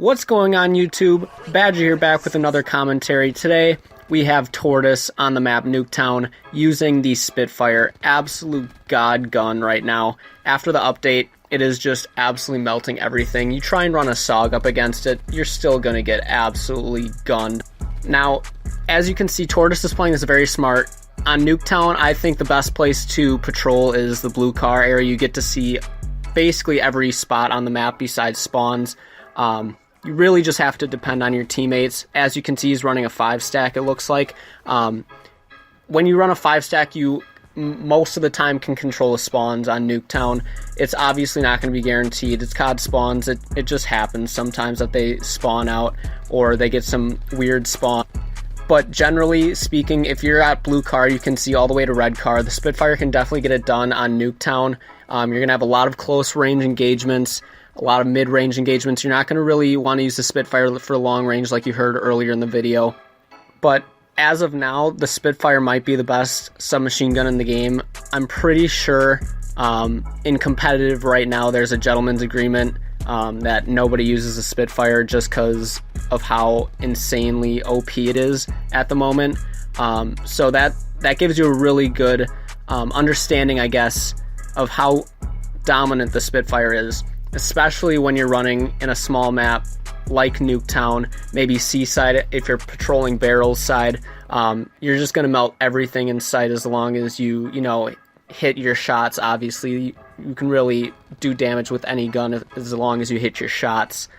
What's going on, YouTube? Badger here, back with another commentary. Today we have Tortoise on the map Nuketown using the Spitfire. Absolute god gun right now. After the update, it is just absolutely melting everything. You try and run a SOG up against it, you're still going to get absolutely gunned. Now, as you can see, Tortoise is playing this very smart. On Nuketown, I think the best place to patrol is the blue car area. You get to see basically every spot on the map besides spawns. You really just have to depend on your teammates. As you can see, he's running a 5-stack, it looks like. When you run a 5-stack, you most of the time can control the spawns on Nuketown. It's obviously not going to be guaranteed. It's COD spawns. It just happens sometimes that they spawn out or they get some weird spawn. But generally speaking, if you're at blue car, you can see all the way to red car. The Spitfire can definitely get it done on Nuketown. You're going to have a lot of close range engagements, a lot of mid-range engagements. You're not going to really want to use the Spitfire for long range like you heard earlier in the video. But as of now, the Spitfire might be the best submachine gun in the game. I'm pretty sure in competitive right now there's a gentleman's agreement that nobody uses a Spitfire just because of how insanely OP it is at the moment. So that gives you a really good understanding, I guess, of how dominant the Spitfire is, especially when you're running in a small map like Nuketown, maybe Seaside if you're patrolling Barrels side. You're just going to melt everything in sight as long as you hit your shots. Obviously, you can really do damage with any gun as long as you hit your shots.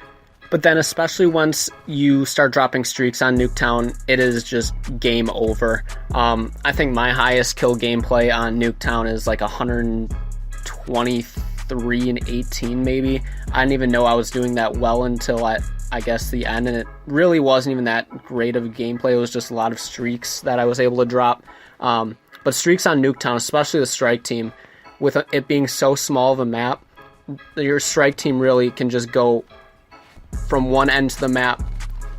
But then especially once you start dropping streaks on Nuketown, it is just game over. I think my highest kill gameplay on Nuketown is like 123 and 18 maybe. I didn't even know I was doing that well until I guess the end, and it really wasn't even that great of a gameplay. It was just a lot of streaks that I was able to drop. But streaks on Nuketown, especially the strike team, with it being so small of a map, your strike team really can just go from one end of the map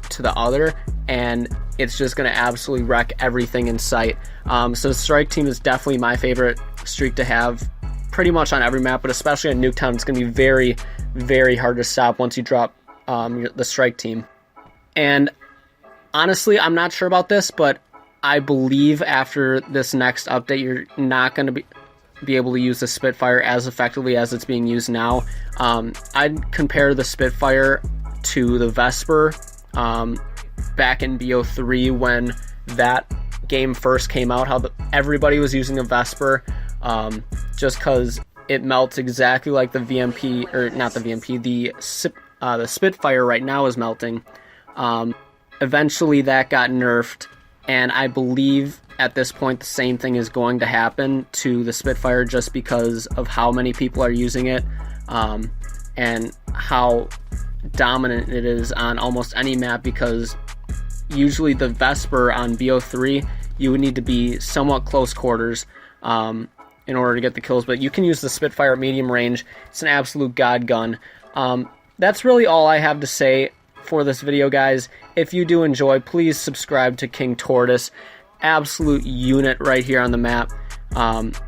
to the other, and it's just going to absolutely wreck everything in sight. So the strike team is definitely my favorite streak to have pretty much on every map, but especially on Nuketown, it's going to be very, very hard to stop once you drop the strike team. And honestly, I'm not sure about this, but I believe after this next update, you're not going to be able to use the Spitfire as effectively as it's being used now. I'd compare the Spitfire to the Vesper back in BO3 when that game first came out, how everybody was using a Vesper just because it melts exactly like the VMP, or not the VMP, the Spitfire right now is melting. Eventually that got nerfed, and I believe at this point the same thing is going to happen to the Spitfire just because of how many people are using it and how dominant it is on almost any map, because usually the Vesper on BO3 you would need to be somewhat close quarters in order to get the kills, but you can use the Spitfire at medium range. It's an absolute god gun. That's really all I have to say for this video, guys. If you do enjoy, please subscribe to King Tortoise. Absolute unit right here on the map. But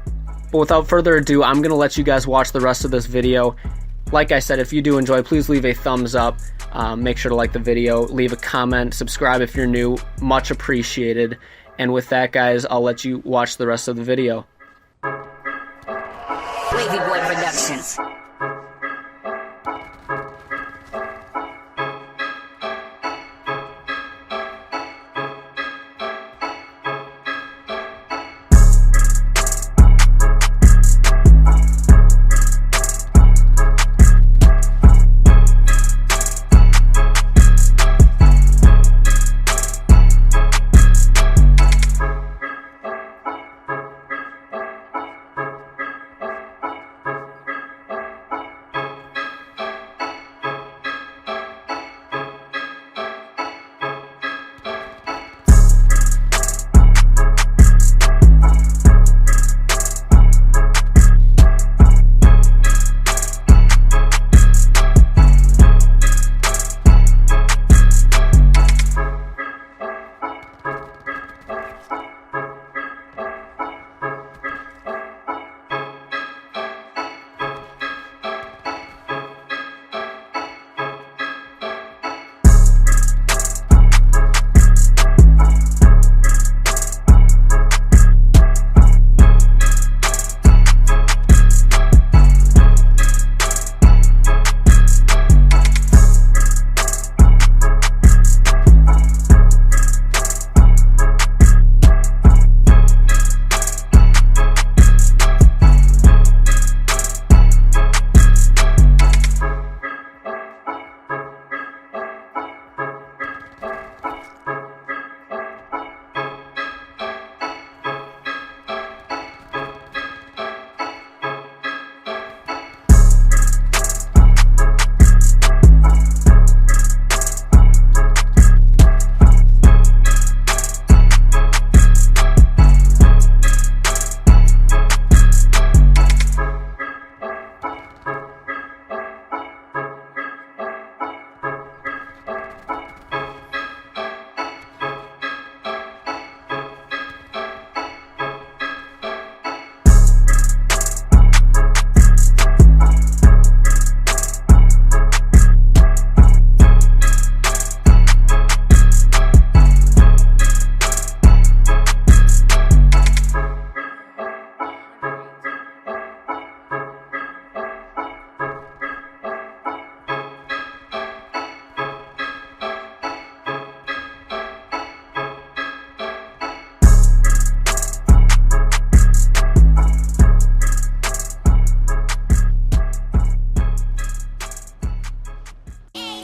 without further ado, I'm going to let you guys watch the rest of this video. Like I said, if you do enjoy, please leave a thumbs up. Make sure to like the video, leave a comment, subscribe if you're new. Much appreciated. And with that, guys, I'll let you watch the rest of the video. Wavy Boy Productions.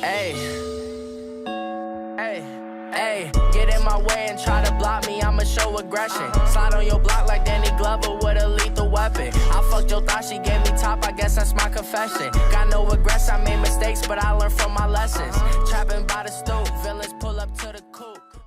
Hey, get in my way and try to block me, I'ma show aggression. Slide on your block like Danny Glover with a lethal weapon. I fucked your thought, she gave me top, I guess that's my confession. Got no regrets, I made mistakes, but I learned from my lessons.